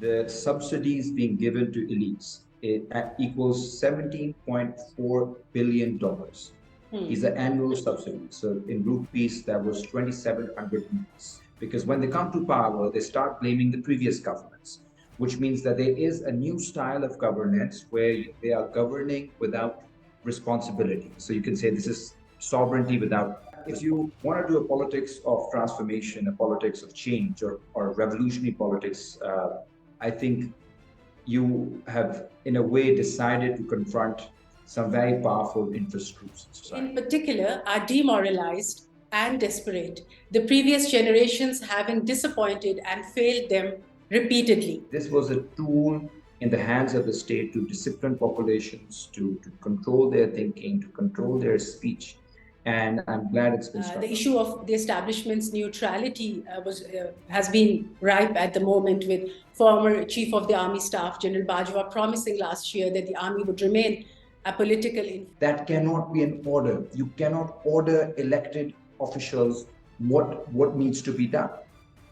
the subsidies being given to elites equals $17.4 billion is the annual subsidy. So in rupees, that was 2,700 rupees. Because when they come to power, they start blaming the previous governments, which means that there is a new style of governance where they are governing without responsibility. So you can say this is sovereignty without. If you want to do a politics of transformation, a politics of change, or revolutionary politics, I think you have, in a way, decided to confront some very powerful interest groups in society. In particular, are demoralized and desperate, the previous generations having disappointed and failed them repeatedly. This was a tool in the hands of the state to discipline populations, to control their thinking, to control their speech. And I'm glad it's been stopped. The issue of the establishment's neutrality has been ripe at the moment, with former Chief of the Army Staff, General Bajwa, promising last year that the army would remain apolitical. That cannot be an order. You cannot order elected officials what needs to be done.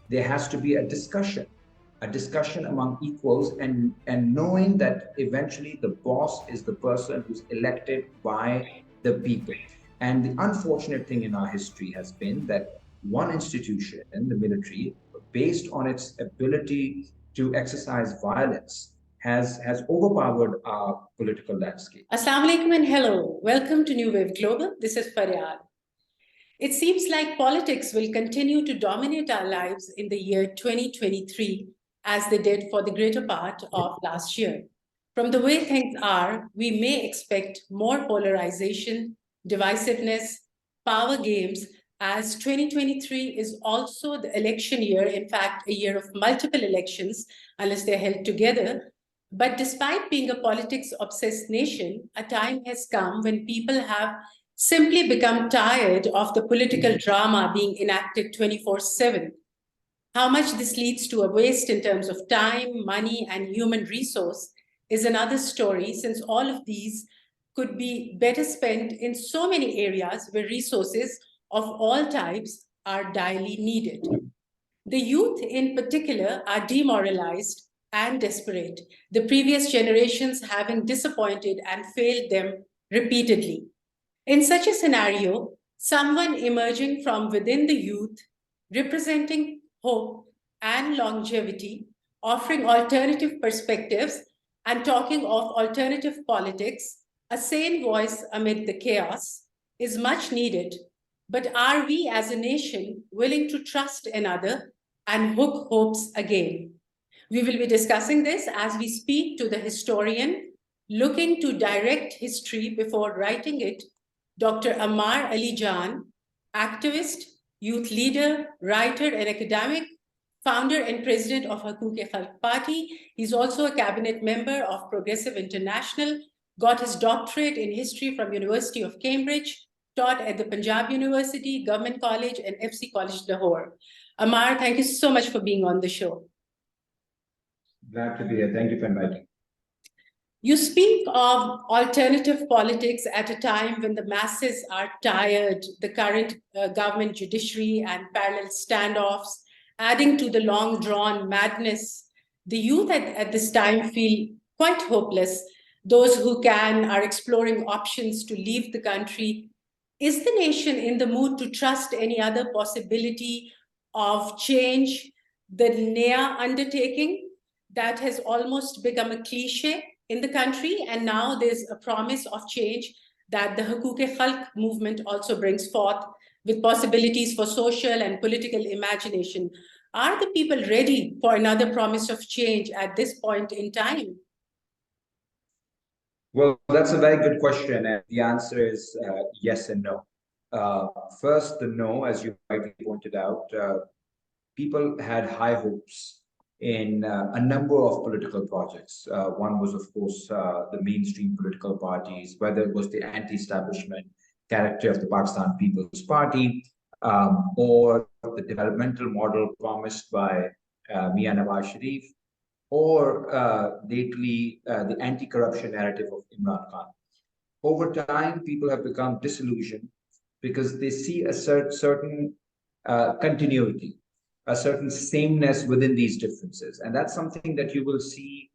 There has to be a discussion among equals, and knowing that eventually the boss is the person who's elected by the people. And the unfortunate thing in our history has been that one institution, the military, based on its ability to exercise violence, has overpowered our political landscape. Assalamu alaikum and hello. Welcome to New Wave Global. This is Faryal. It seems like politics will continue to dominate our lives in the year 2023, as they did for the greater part of last year. From the way things are, we may expect more polarization, divisiveness, power games, as 2023 is also the election year, in fact, a year of multiple elections, unless they're held together. But despite being a politics-obsessed nation, a time has come when people have simply become tired of the political drama being enacted 24/7. How much this leads to a waste in terms of time, money, and human resource is another story, since all of these could be better spent in so many areas where resources of all types are direly needed. The youth in particular are demoralized and desperate, the previous generations having disappointed and failed them repeatedly. In such a scenario, someone emerging from within the youth, representing hope and longevity, offering alternative perspectives and talking of alternative politics, a sane voice amid the chaos, is much needed. But are we as a nation willing to trust another and hook hopes again? We will be discussing this as we speak to the historian looking to direct history before writing it, Dr. Ammar Ali Jan, activist, youth leader, writer, and academic, founder and president of Haqooq-e-Khalq party. He's also a cabinet member of Progressive International, got his doctorate in history from University of Cambridge, taught at the Punjab University, Government College, and FC College Lahore. Ammar, thank you so much for being on the show. Glad to be here. Thank you for inviting. You speak of alternative politics at a time when the masses are tired, the current government judiciary and parallel standoffs, adding to the long-drawn madness. The youth at this time feel quite hopeless. Those who can are exploring options to leave the country. Is the nation in the mood to trust any other possibility of change? The NEA undertaking that has almost become a cliche in the country, and now there's a promise of change that the Haqooq-e-Khalq movement also brings forth, with possibilities for social and political imagination. Are the people ready for another promise of change at this point in time? Well, that's a very good question, and the answer is yes and no. First, the no, as you rightly pointed out, people had high hopes in a number of political projects. One was, of course, the mainstream political parties, whether it was the anti-establishment character of the Pakistan People's Party, or the developmental model promised by Mian Nawaz Sharif, or lately the anti-corruption narrative of Imran Khan. Over time, people have become disillusioned because they see a certain continuity. a certain sameness within these differences. And that's something that you will see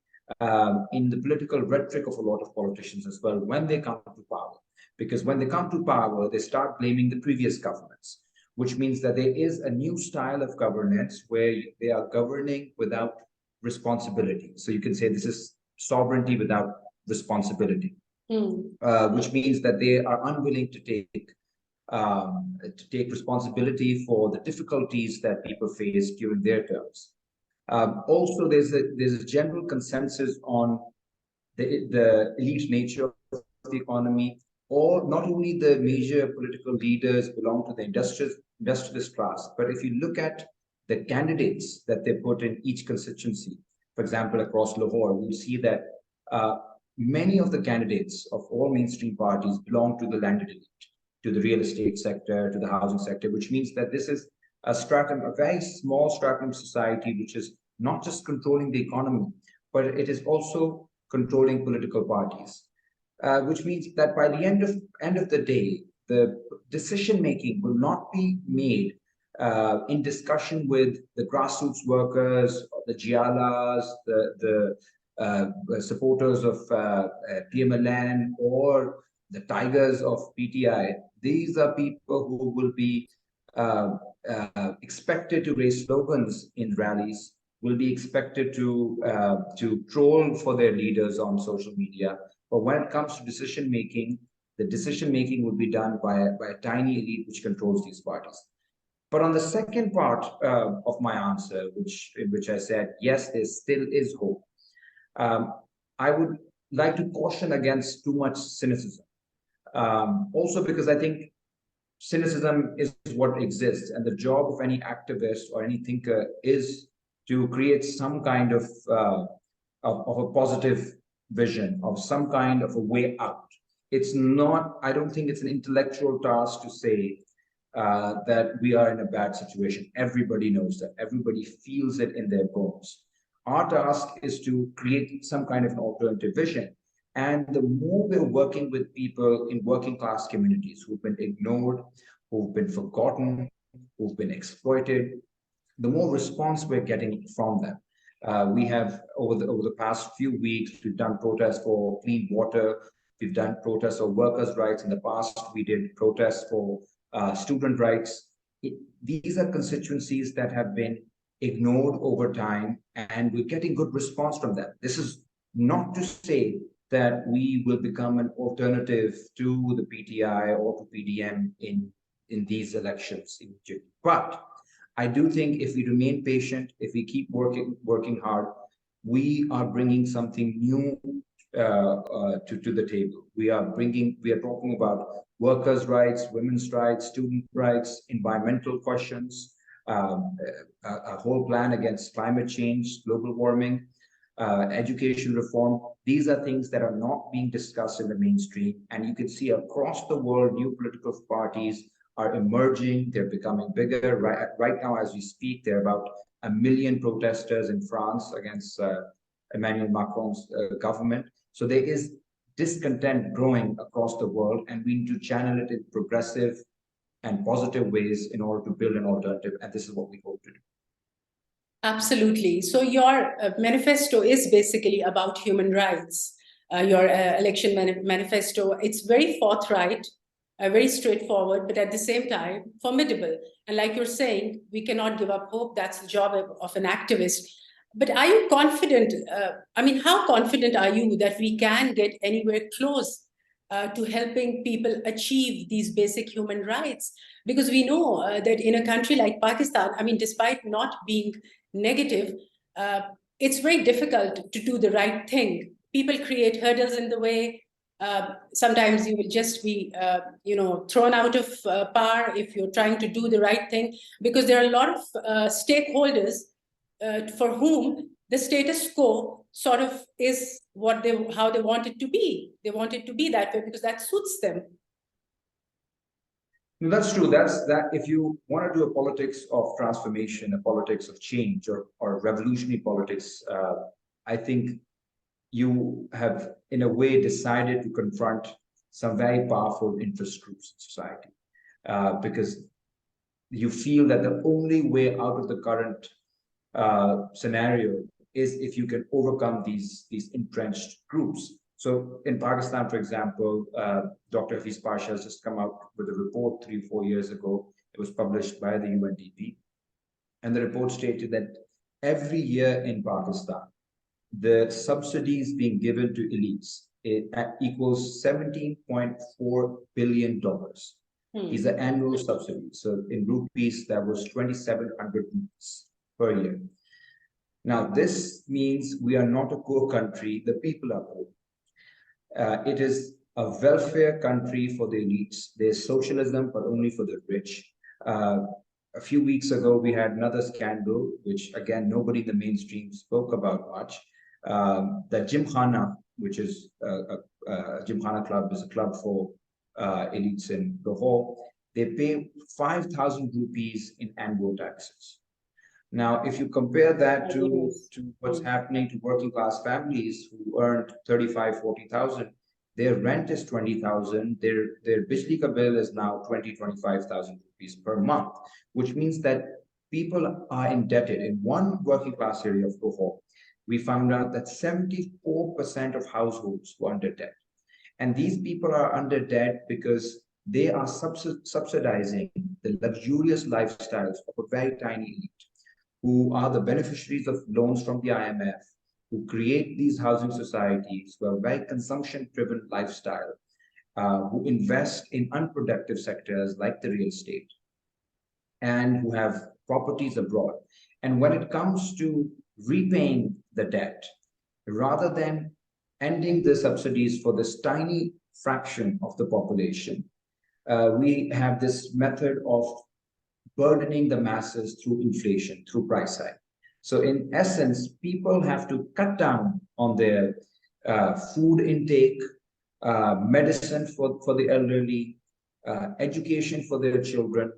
in the political rhetoric of a lot of politicians as well when they come to power. Because when they come to power, they start blaming the previous governments, which means that there is a new style of governance where they are governing without responsibility. So you can say this is sovereignty without responsibility, which means that they are unwilling to take responsibility for the difficulties that people face during their terms. Also, there's a general consensus on the elite nature of the economy, or not only the major political leaders belong to the industrialist class, but if you look at the candidates that they put in each constituency, for example, across Lahore, you'll see that many of the candidates of all mainstream parties belong to the landed elite, to the real estate sector, to the housing sector, which means that this is a stratum, a very small stratum of society, which is not just controlling the economy, but it is also controlling political parties, which means that by the end of the day, the decision making will not be made in discussion with the grassroots workers, the Jialas, the supporters of PML-N, or the tigers of PTI. These are people who will be expected to raise slogans in rallies, will be expected to troll for their leaders on social media. But when it comes to decision making, the decision making will be done by a tiny elite which controls these parties. But on the second part of my answer, in which I said, yes, there still is hope, I would like to caution against too much cynicism. Also because I think cynicism is what exists, and the job of any activist or any thinker is to create some kind of a positive vision, of some kind of a way out. It's not, I don't think it's an intellectual task to say that we are in a bad situation. Everybody knows that. Everybody feels it in their bones. Our task is to create some kind of an alternative vision. And the more we're working with people in working class communities who've been ignored, who've been forgotten, who've been exploited, the more response we're getting from them. We have, over the past few weeks, we've done protests for clean water. We've done protests for workers' rights. In the past, we did protests for student rights. These are constituencies that have been ignored over time, and we're getting good response from them. This is not to say that we will become an alternative to the PTI or to PDM in these elections. But I do think if we remain patient, if we keep working hard, we are bringing something new to the table. We are talking about workers' rights, women's rights, student rights, environmental questions, a whole plan against climate change, global warming, education reform. These are things that are not being discussed in the mainstream. And you can see across the world, new political parties are emerging. They're becoming bigger. Right now, as we speak, there are about 1 million protesters in France against Emmanuel Macron's government. So there is discontent growing across the world, and we need to channel it in progressive and positive ways in order to build an alternative. And this is what we hope to do. Absolutely. So your manifesto is basically about human rights. Your election manifesto, it's very forthright, very straightforward, but at the same time, formidable. And like you're saying, we cannot give up hope. That's the job of an activist. But are you confident? How confident are you that we can get anywhere close to helping people achieve these basic human rights? Because we know that in a country like Pakistan, despite not being negative, it's very difficult to do the right thing. People create hurdles in the way. Sometimes you will just be, thrown out of power if you're trying to do the right thing, because there are a lot of stakeholders for whom the status quo sort of is how they want it to be. They want it to be that way because that suits them. No, that's true. That if you want to do a politics of transformation, a politics of change, or revolutionary politics, I think you have, in a way, decided to confront some very powerful interest groups in society, because you feel that the only way out of the current scenario is if you can overcome these entrenched groups. So in Pakistan, for example, Dr. Hafiz Pasha has just come out with a report 3 or 4 years ago. It was published by the UNDP, and the report stated that every year in Pakistan, the subsidies being given to elites equals $17.4 billion. These are annual subsidies. So in rupees, that was 2,700 rupees per year. Now, this means we are not a poor country, the people are poor. It is a welfare country for the elites. There's socialism, but only for the rich. A few weeks ago, we had another scandal, which again, nobody in the mainstream spoke about much. The Gymkhana, which is a Gymkhana club, is a club for elites in Lahore. They pay 5,000 rupees in annual taxes. Now, if you compare that to what's happening to working class families who earned 35, 40,000, their rent is 20,000, their bijli ka bill is now 20, 25,000 rupees per month, which means that people are indebted. In one working class area of Lahore, we found out that 74% of households were under debt. And these people are under debt because they are subsidizing the luxurious lifestyles of a very tiny elite, who are the beneficiaries of loans from the IMF, who create these housing societies who have very consumption-driven lifestyle, who invest in unproductive sectors like the real estate, and who have properties abroad. And when it comes to repaying the debt, rather than ending the subsidies for this tiny fraction of the population, we have this method of burdening the masses through inflation, through price hike. So in essence, people have to cut down on their food intake, medicine for the elderly, education for their children.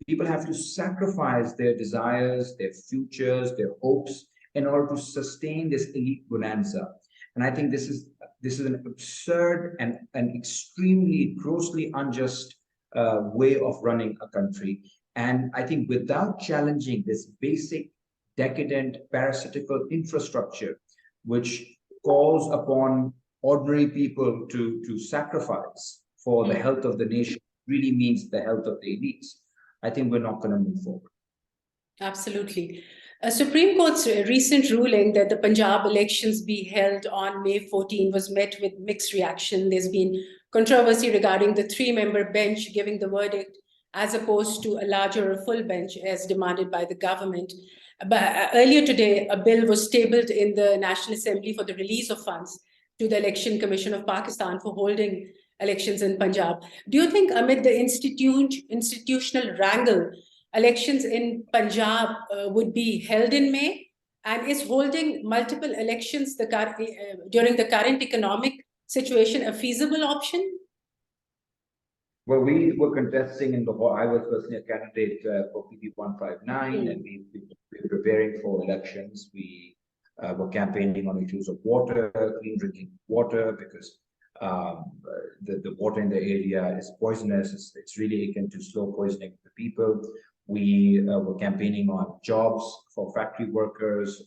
People have to sacrifice their desires, their futures, their hopes in order to sustain this elite bonanza. And I think this is an absurd and an extremely grossly unjust way of running a country. And I think without challenging this basic, decadent, parasitical infrastructure, which calls upon ordinary people to sacrifice for the health of the nation, really means the health of the elites, I think we're not going to move forward. Absolutely. Supreme Court's recent ruling that the Punjab elections be held on May 14 was met with mixed reaction. There's been controversy regarding the 3-member bench giving the verdict as opposed to a larger or full bench as demanded by the government. But earlier today, a bill was tabled in the National Assembly for the release of funds to the Election Commission of Pakistan for holding elections in Punjab. Do you think amid the institutional wrangle, elections in Punjab would be held in May? And is holding multiple elections during the current economic situation a feasible option? Well, we were contesting in Lahore. I was personally a candidate for PP 159, and we were preparing for elections. We were campaigning on issues of water, clean drinking water, because the water in the area is poisonous. It's really akin to slow poisoning the people. We were campaigning on jobs for factory workers,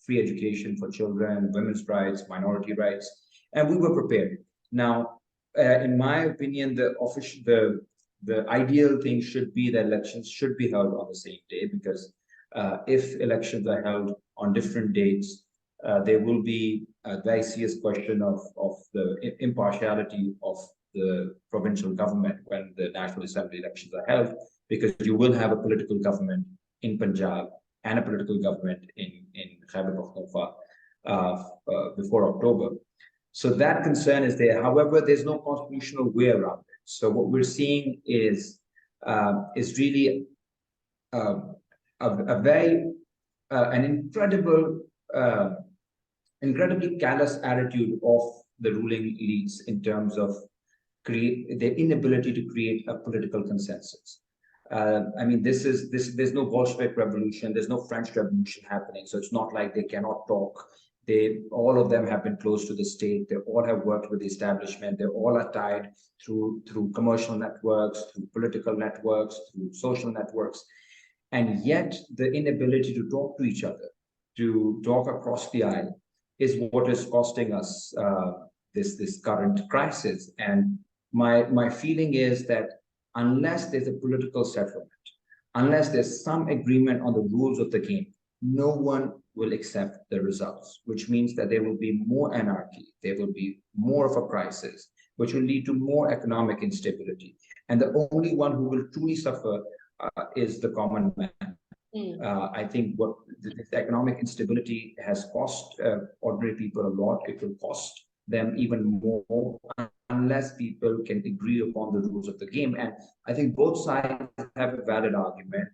free education for children, women's rights, minority rights, and we were prepared. Now, in my opinion, the ideal thing should be that elections should be held on the same day, because if elections are held on different dates, there will be a very serious question of the impartiality of the provincial government when the National Assembly elections are held, because you will have a political government in Punjab and a political government in Khyber Pakhtunkhwa before October. So that concern is there. However, there's no constitutional way around it. So what we're seeing is really a very an incredibly callous attitude of the ruling elites in terms of their inability to create a political consensus. I mean, there's no Bolshevik revolution, there's no French revolution happening, so it's not like they cannot talk. all of them have been close to the state. They all have worked with the establishment. They all are tied through commercial networks, through political networks, through social networks. And yet the inability to talk to each other, to talk across the aisle, is what is costing us this current crisis. And my feeling is that unless there's a political settlement, unless there's some agreement on the rules of the game, no one will accept the results, which means that there will be more anarchy, there will be more of a crisis, which will lead to more economic instability. And the only one who will truly suffer is the common man. I think what this economic instability has cost ordinary people a lot. It will cost them even more unless people can agree upon the rules of the game. And I think both sides have a valid argument.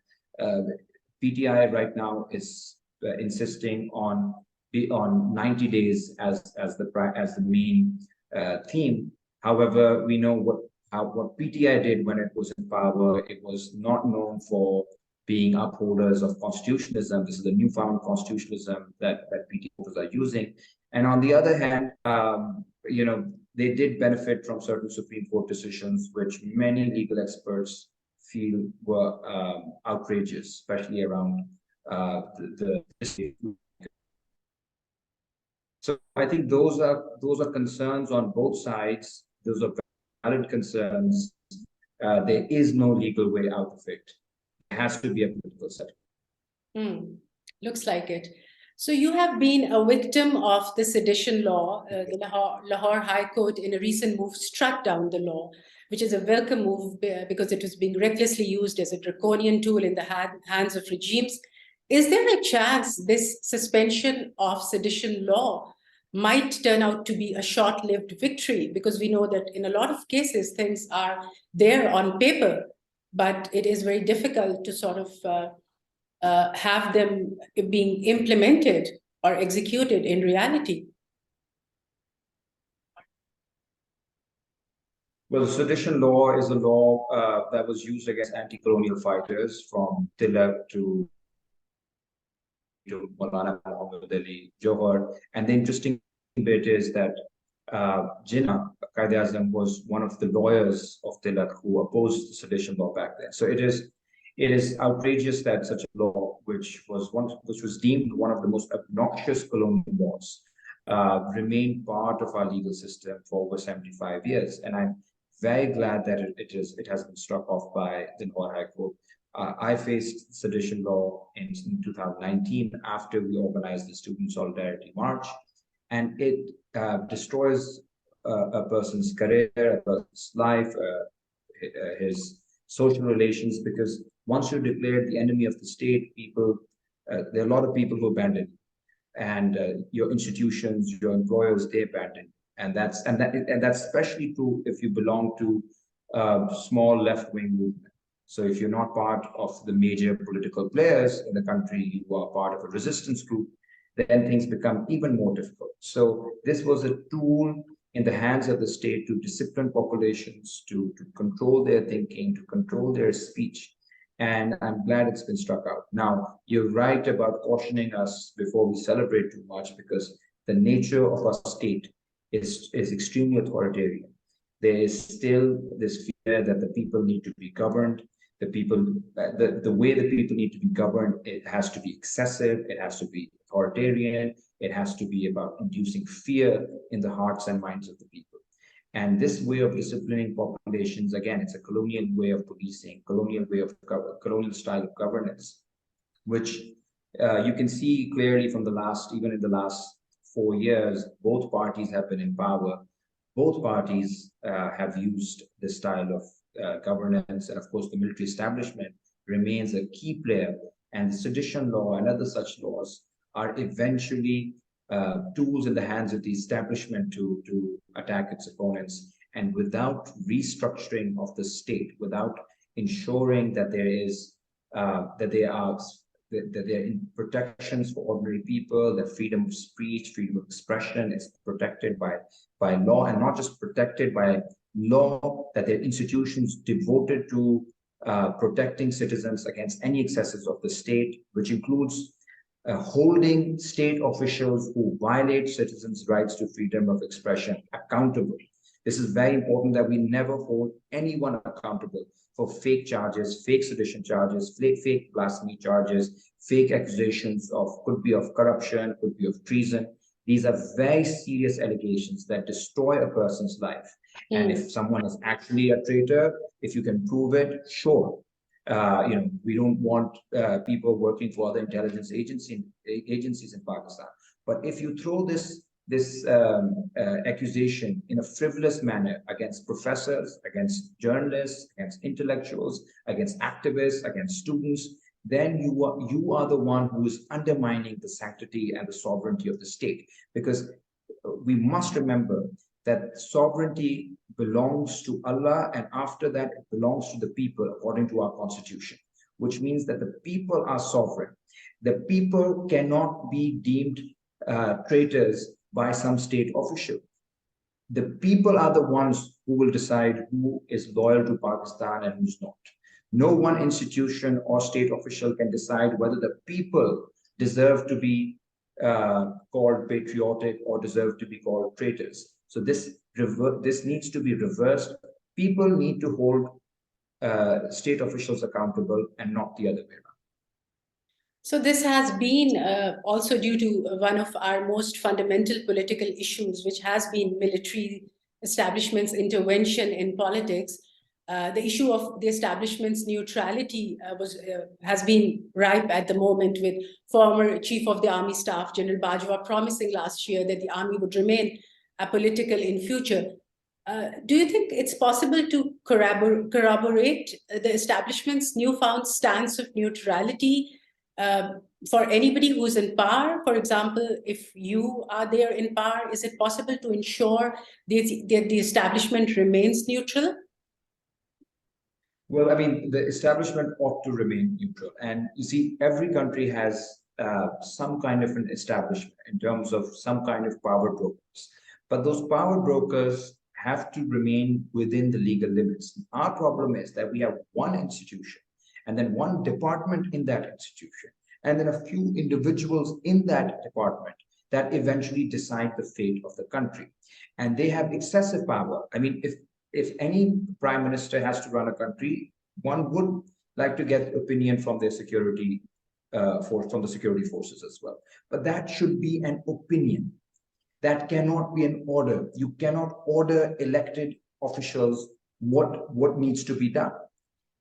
PTI right now is insisting on 90 days as the main theme. However, we know what PTI did when it was in power. It was not known for being upholders of constitutionalism. This is the newfound constitutionalism that PTI are using. And on the other hand, they did benefit from certain Supreme Court decisions, which many legal experts feel were outrageous, especially around the. So I think those are concerns on both sides. Those are valid concerns. There is no legal way out of it. It has to be a political settlement. Looks like it. So you have been a victim of the sedition law. The Lahore High Court in a recent move struck down the law, which is a welcome move because it was being recklessly used as a draconian tool in the hands of regimes. Is there a chance this suspension of sedition law might turn out to be a short-lived victory? Because we know that in a lot of cases, things are there on paper, but it is very difficult to sort of have them being implemented or executed in reality. Well, the sedition law is a law that was used against anti-colonial fighters from Tilak to Maulana Muhammad Ali Johar. And the interesting bit is that Jinnah Quaid-e-Azam was one of the lawyers of Tilak who opposed the sedition law back then. So it is outrageous that such a law, which was deemed one of the most obnoxious colonial laws, remained part of our legal system for over 75 years. And I'm very glad that it has been struck off by the Lahore High Court. I faced sedition law in 2019 after we organized the Student Solidarity March, and it destroys a person's career, a person's life, his social relations, because once you're declared the enemy of the state, there are a lot of people who abandon you, and your institutions, your employers, they abandon you. And that's especially true if you belong to a small left-wing movement. So if you're not part of the major political players in the country, you are part of a resistance group, then things become even more difficult. So this was a tool in the hands of the state to discipline populations, to control their thinking, to control their speech. And I'm glad it's been struck out. Now, you're right about cautioning us before we celebrate too much, because the nature of our state is extremely authoritarian. There is still this fear that the people need to be governed. The way the people need to be governed, it has to be excessive, it has to be authoritarian, it has to be about inducing fear in the hearts and minds of the people. And this way of disciplining populations, again, it's a colonial way of policing, colonial style of governance, which you can see clearly from even in the last 4 years, both parties have been in power. Both parties have used this style of governance, and of course the military establishment remains a key player, and the sedition law and other such laws are eventually tools in the hands of the establishment to attack its opponents. And without restructuring of the state, without ensuring that there are protections for ordinary people, that freedom of speech, freedom of expression is protected by law, and not just protected by law, that there are institutions devoted to protecting citizens against any excesses of the state, which includes holding state officials who violate citizens' rights to freedom of expression accountable. This is very important that we never hold anyone accountable for fake charges, fake sedition charges, fake blasphemy charges, fake accusations of could be of corruption, could be of treason. These are very serious allegations that destroy a person's life. And if someone is actually a traitor, if you can prove it, sure. We don't want people working for other intelligence agencies in Pakistan. But if you throw this accusation in a frivolous manner against professors, against journalists, against intellectuals, against activists, against students, then you are the one who is undermining the sanctity and the sovereignty of the state. Because we must remember that sovereignty belongs to Allah, and after that, it belongs to the people according to our constitution, which means that the people are sovereign. The people cannot be deemed traitors by some state official. The people are the ones who will decide who is loyal to Pakistan and who's not. No one institution or state official can decide whether the people deserve to be called patriotic or deserve to be called traitors. So this needs to be reversed. People need to hold state officials accountable and not the other way around. So this has been also due to one of our most fundamental political issues, which has been military establishment's intervention in politics. The issue of the establishment's neutrality has been ripe at the moment, with former Chief of the Army Staff, General Bajwa, promising last year that the army would remain apolitical in future. Do you think it's possible to corroborate the establishment's newfound stance of neutrality for anybody who's in power? For example, if you are there in power, is it possible to ensure that the establishment remains neutral? Well, I mean, the establishment ought to remain neutral. And you see, every country has some kind of an establishment in terms of some kind of power brokers. But those power brokers have to remain within the legal limits. Our problem is that we have one institution and then one department in that institution, and then a few individuals in that department that eventually decide the fate of the country. And they have excessive power. I mean, if any prime minister has to run a country, one would like to get opinion from their security from the security forces as well. But that should be an opinion. That cannot be an order. You cannot order elected officials what needs to be done.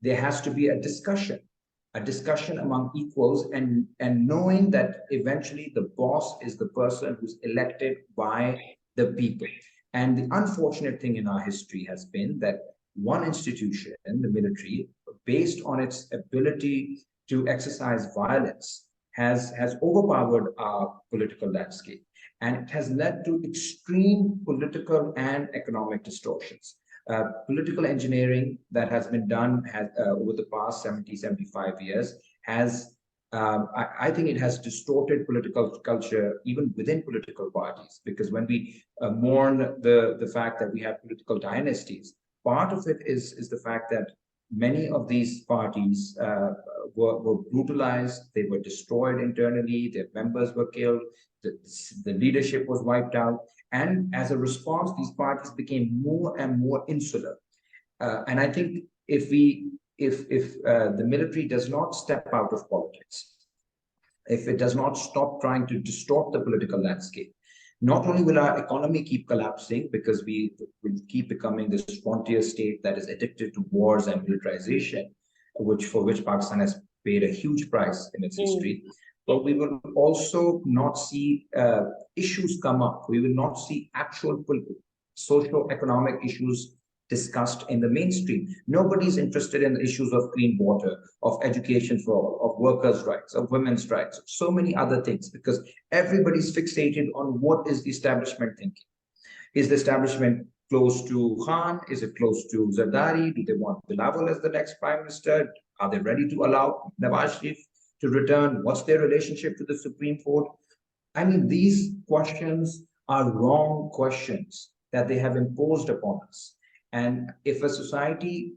There has to be a discussion among equals, and knowing that eventually the boss is the person who's elected by the people. And the unfortunate thing in our history has been that one institution, the military, based on its ability to exercise violence, has overpowered our political landscape. And it has led to extreme political and economic distortions. Political engineering that has been done over the past 70, 75 years has, I think it has distorted political culture even within political parties, because when we mourn the fact that we have political dynasties, part of it is the fact that many of these parties were brutalized, they were destroyed internally, their members were killed, the leadership was wiped out. And as a response, these parties became more and more insular. And I think if the military does not step out of politics, if it does not stop trying to distort the political landscape, not only will our economy keep collapsing, because we will keep becoming this frontier state that is addicted to wars and militarization, for which Pakistan has paid a huge price in its history, but we will also not see issues come up. We will not see actual socio-economic issues discussed in the mainstream. Nobody's interested in the issues of clean water, of education for all, of workers' rights, of women's rights, so many other things, because everybody's fixated on what is the establishment thinking. Is the establishment close to Khan? Is it close to Zardari? Do they want Bilawal as the next prime minister? Are they ready to allow Nawaz Sharif to return? What's their relationship to the Supreme Court? I mean, these questions are wrong questions that they have imposed upon us. And if a society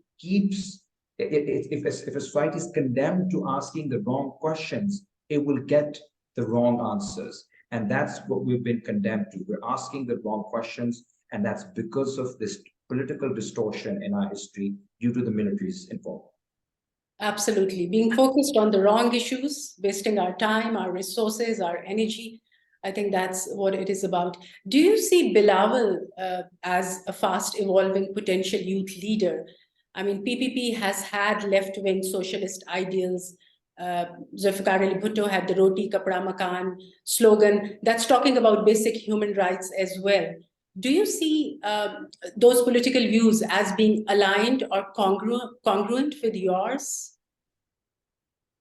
if a society is condemned to asking the wrong questions, it will get the wrong answers. And that's what we've been condemned to. We're asking the wrong questions, and that's because of this political distortion in our history due to the military's involvement. Absolutely. Being focused on the wrong issues, wasting our time, our resources, our energy. I think that's what it is about. Do you see Bilawal as a fast evolving potential youth leader? I mean, PPP has had left-wing socialist ideals. Zulfikar Ali Bhutto had the Roti Kapda Makan slogan that's talking about basic human rights as well. Do you see those political views as being aligned or congruent with yours?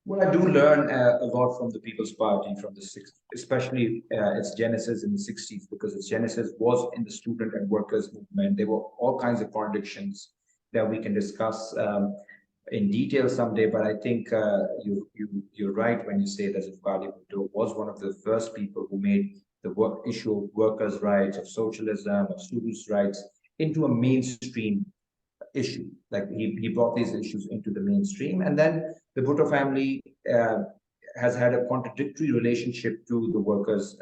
Well, I do learn a lot from the People's Party from the 60s, especially its genesis in the 60s, because its genesis was in the student and workers movement. There were all kinds of contradictions that we can discuss in detail someday. But I think you're right when you say that Zulfikar Ali Bhutto was one of the first people who made the issue of workers' rights, of socialism, of students' rights into a mainstream issue. Like he brought these issues into the mainstream. And then the Bhutto family has had a contradictory relationship to the workers'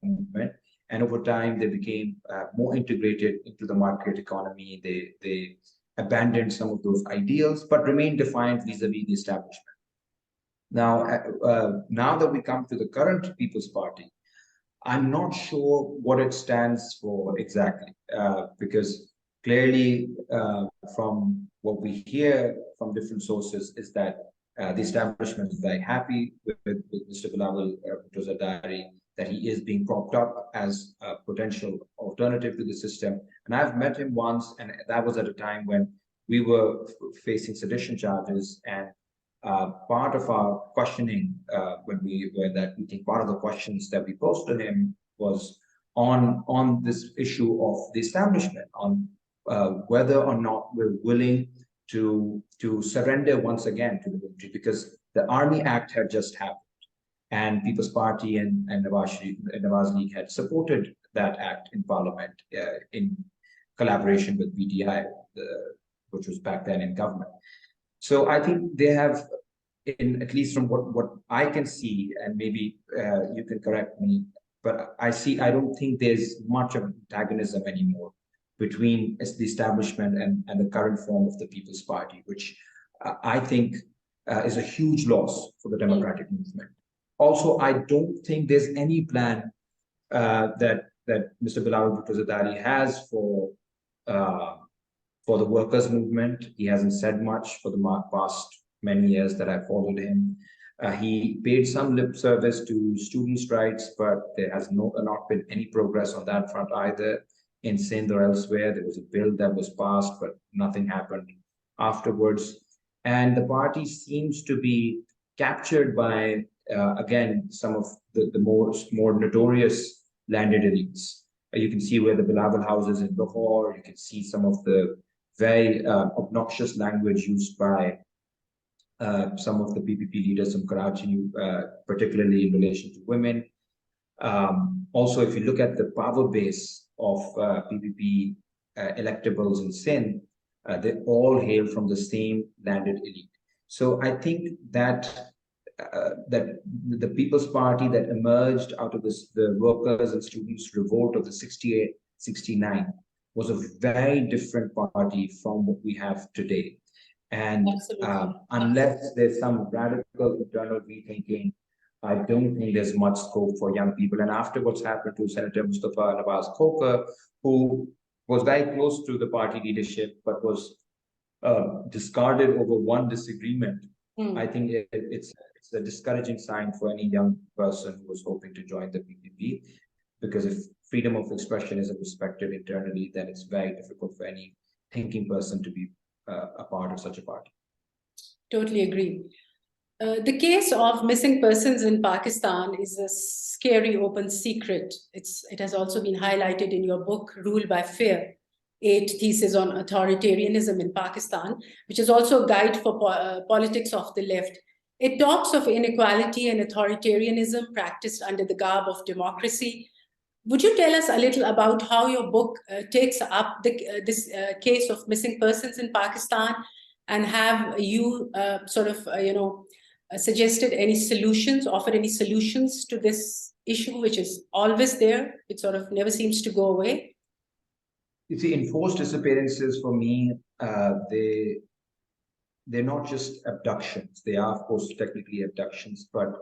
movement. And over time, they became more integrated into the market economy. They abandoned some of those ideals, but remained defiant vis-a-vis the establishment. Now that we come to the current People's Party, I'm not sure what it stands for exactly, because clearly, from what we hear from different sources, is that the establishment is very happy with Mr. Bilawal Bhutto Zardari, that he is being propped up as a potential alternative to the system. And I've met him once, and that was at a time when we were facing sedition charges. And part of our questioning when we were at that meeting, part of the questions that we posed to him was on this issue of the establishment, on whether or not we're willing to surrender once again to the military, because the Army Act had just happened, and People's Party and Nawaz League had supported that act in Parliament in collaboration with BTI, which was back then in government. So I think they have, at least from what I can see, and maybe you can correct me, but I don't think there's much of antagonism anymore between the establishment and the current form of the People's Party, which I think is a huge loss for the democratic movement. Also, I don't think there's any plan that Mr. Bilawal Bhutto Zardari has for the workers' movement. He hasn't said much for the past many years that I followed him. He paid some lip service to students' rights, but there has not been any progress on that front either. In Sindh or elsewhere, there was a bill that was passed, but nothing happened afterwards. And the party seems to be captured by, again, some of the more notorious landed elites. You can see where the Bilawal House is in Lahore. You can see some of the very obnoxious language used by some of the PPP leaders from Karachi, particularly in relation to women. Also, if you look at the power base of PPP electables in Sindh, they all hail from the same landed elite. So I think that that the People's Party that emerged out of the workers and students revolt of the 68, 69 was a very different party from what we have today. And unless there's some radical internal rethinking, I don't think there's much scope for young people. And after what's happened to Senator Mustafa Nawaz Khokhar, who was very close to the party leadership, but was discarded over one disagreement, I think it's a discouraging sign for any young person who was hoping to join the PPP, because if freedom of expression isn't respected internally, then it's very difficult for any thinking person to be a part of such a party. Totally agree. The case of missing persons in Pakistan is a scary open secret. It has also been highlighted in your book, Rule by Fear, 8 Theses on Authoritarianism in Pakistan, which is also a guide for politics of the left. It talks of inequality and authoritarianism practiced under the garb of democracy. Would you tell us a little about how your book takes up this case of missing persons in Pakistan, and have you suggested any solutions, offered any solutions to this issue, which is always there? It sort of never seems to go away. You see, enforced disappearances for me, they're not just abductions. They are, of course, technically abductions, but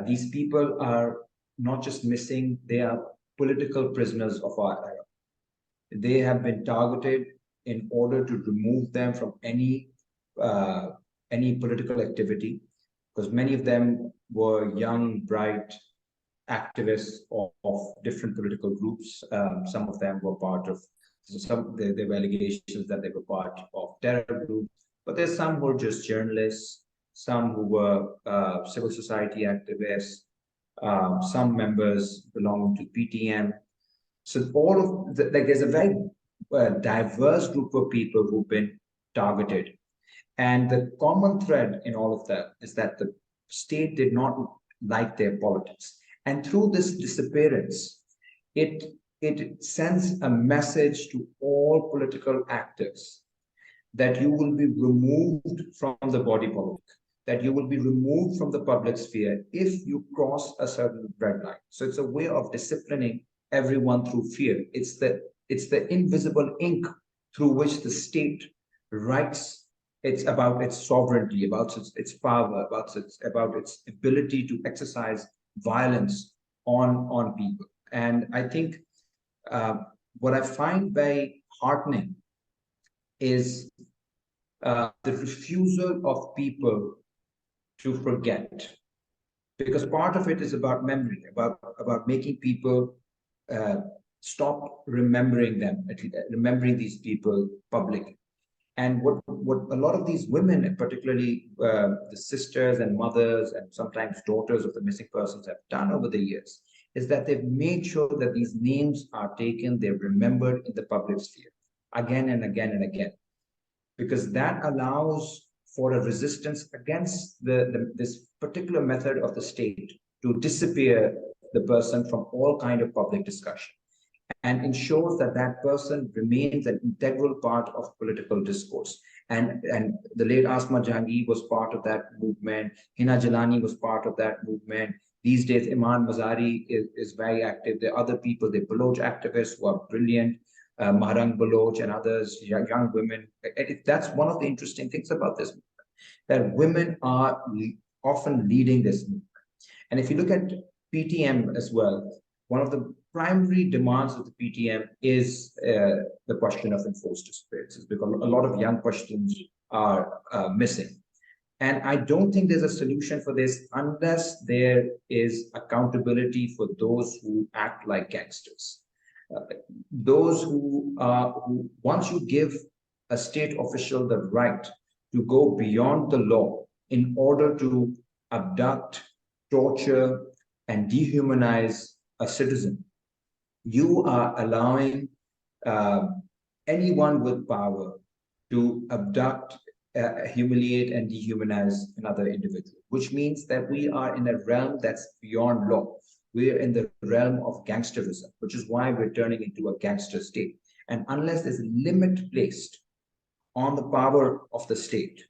these people are not just missing, they are political prisoners of our era. They have been targeted in order to remove them from any political activity, because many of them were young, bright activists of different political groups. Some of them were part of there were allegations that they were part of terror groups, but there's some who were just journalists, some who were civil society activists, some members belonging to PTM. So all of there's a very diverse group of people who've been targeted. And the common thread in all of that is that the state did not like their politics. And through this disappearance, it sends a message to all political actors that you will be removed from the body politic, that you will be removed from the public sphere if you cross a certain red line. So it's a way of disciplining everyone through fear. It's the invisible ink through which the state writes. It's about its sovereignty, about its power, about its ability to exercise violence on people. And I think what I find very heartening is the refusal of people to forget, because part of it is about memory, about making people stop remembering them, remembering these people publicly. And what a lot of these women, particularly the sisters and mothers and sometimes daughters of the missing persons, have done over the years is that they've made sure that these names are taken, they're remembered in the public sphere again and again and again, because that allows for a resistance against this particular method of the state to disappear the person from all kind of public discussion, and ensures that that person remains an integral part of political discourse. And the late Asma Jahangir was part of that movement. Hina Jalani was part of that movement. These days, Iman Mazari is very active. There are other people, the Baloch activists who are brilliant, Maharang Baloch and others, young women. That's one of the interesting things about this movement, that women are often leading this movement. And if you look at PTM as well, one of the primary demands of the PTM is the question of enforced disappearances, because a lot of young questions are missing. And I don't think there's a solution for this unless there is accountability for those who act like gangsters. Those who once you give a state official the right to go beyond the law in order to abduct, torture, and dehumanize a citizen, you are allowing anyone with power to abduct, humiliate, and dehumanize another individual, which means that we are in a realm that's beyond law. We're in the realm of gangsterism, which is why we're turning into a gangster state. And unless there's a limit placed on the power of the state,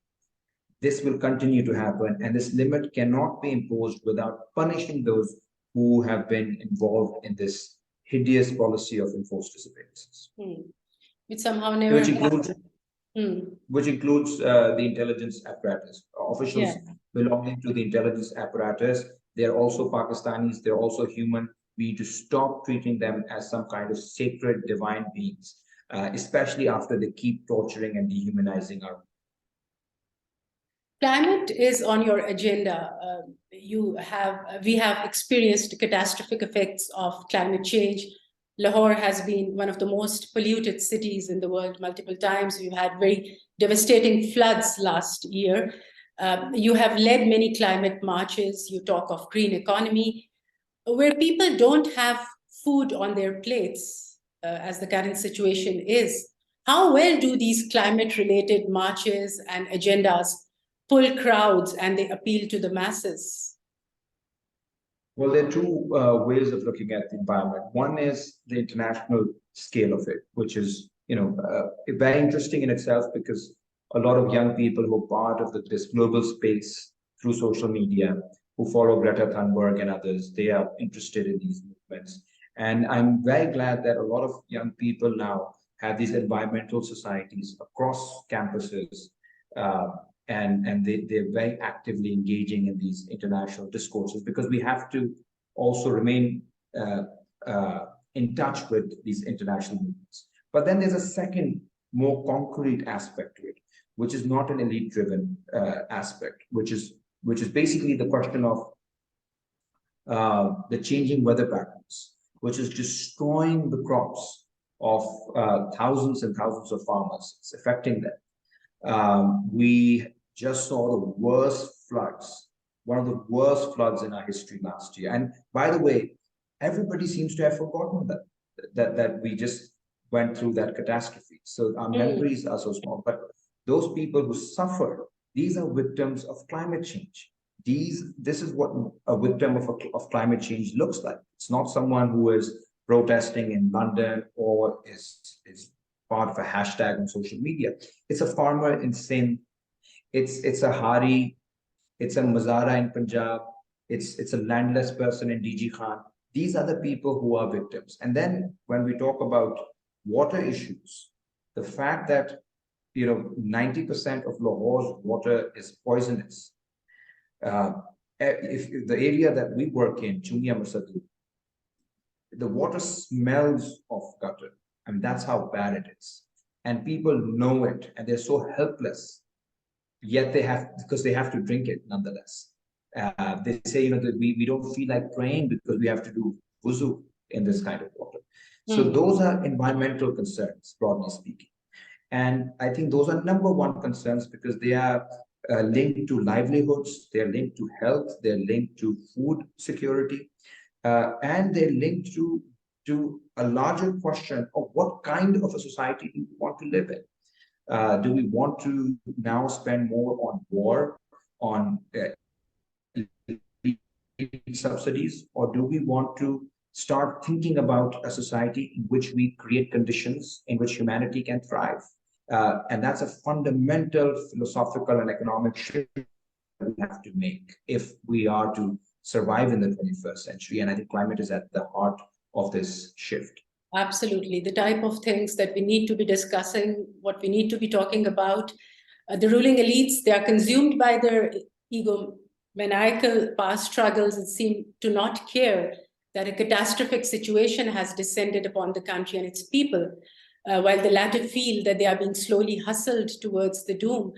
this will continue to happen. And this limit cannot be imposed without punishing those who have been involved in this hideous policy of enforced disappearances. Which somehow never which includes the intelligence apparatus. Officials belonging to the intelligence apparatus, they're also Pakistanis, they're also human. We need to stop treating them as some kind of sacred divine beings, especially after they keep torturing and dehumanizing our. Climate is on your agenda. We have experienced catastrophic effects of climate change. Lahore has been one of the most polluted cities in the world multiple times. We've had very devastating floods last year. You have led many climate marches. You talk of green economy, where people don't have food on their plates, as the current situation is. How well do these climate-related marches and agendas pull crowds and they appeal to the masses? Well, there are two ways of looking at the environment. One is the international scale of it, which is, very interesting in itself, because a lot of young people who are part of this global space through social media, who follow Greta Thunberg and others. They are interested in these movements. And I'm very glad that a lot of young people now have these environmental societies across campuses, and they're very actively engaging in these international discourses, because we have to also remain in touch with these international movements. But then there's a second, more concrete aspect to it, which is not an elite-driven aspect, which is basically the question of the changing weather patterns, which is destroying the crops of thousands and thousands of farmers. It's affecting them. We just saw the worst floods, one of the worst floods in our history last year. And by the way, everybody seems to have forgotten that we just went through that catastrophe. So our memories are so small. But those people who suffer, these are victims of climate change. This is what a victim of climate change looks like. It's not someone who is protesting in London or is part of a hashtag on social media. It's a farmer in Sindh. It's a Hari. It's a Mazara in Punjab. It's a landless person in DG Khan. These are the people who are victims. And then when we talk about water issues, the fact that 90% of Lahore's water is poisonous. If the area that we work in, Chungia Masadu, the water smells of gutter. I mean, that's how bad it is. And people know it, and they're so helpless. Yet because they have to drink it nonetheless. They say, that we don't feel like praying because we have to do wuzu in this kind of water. So those are environmental concerns, broadly speaking. And I think those are number one concerns, because they are linked to livelihoods, they're linked to health, they're linked to food security, and they're linked to a larger question of what kind of a society do we want to live in. Do we want to now spend more on war, on subsidies, or do we want to start thinking about a society in which we create conditions in which humanity can thrive? And that's a fundamental philosophical and economic shift we have to make if we are to survive in the 21st century. And I think climate is at the heart of this shift. Absolutely. The type of things that we need to be discussing, what we need to be talking about. The ruling elites, they are consumed by their egomaniacal past struggles and seem to not care that a catastrophic situation has descended upon the country and its people. While the latter feel that they are being slowly hustled towards the doom.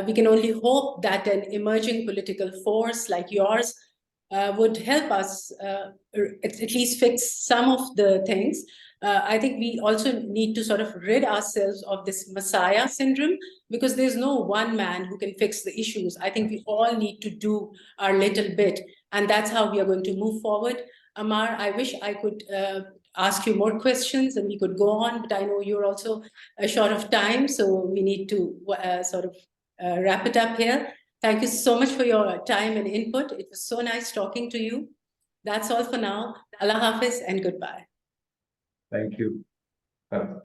We can only hope that an emerging political force like yours would help us at least fix some of the things. I think we also need to sort of rid ourselves of this messiah syndrome, because there's no one man who can fix the issues. I think we all need to do our little bit, and that's how we are going to move forward. Ammar, I wish I could ask you more questions and we could go on, but I know you're also short of time, so we need to wrap it up here. Thank you so much for your time and input. It was so nice talking to you. That's all for now. Allah Hafiz and goodbye. Thank you.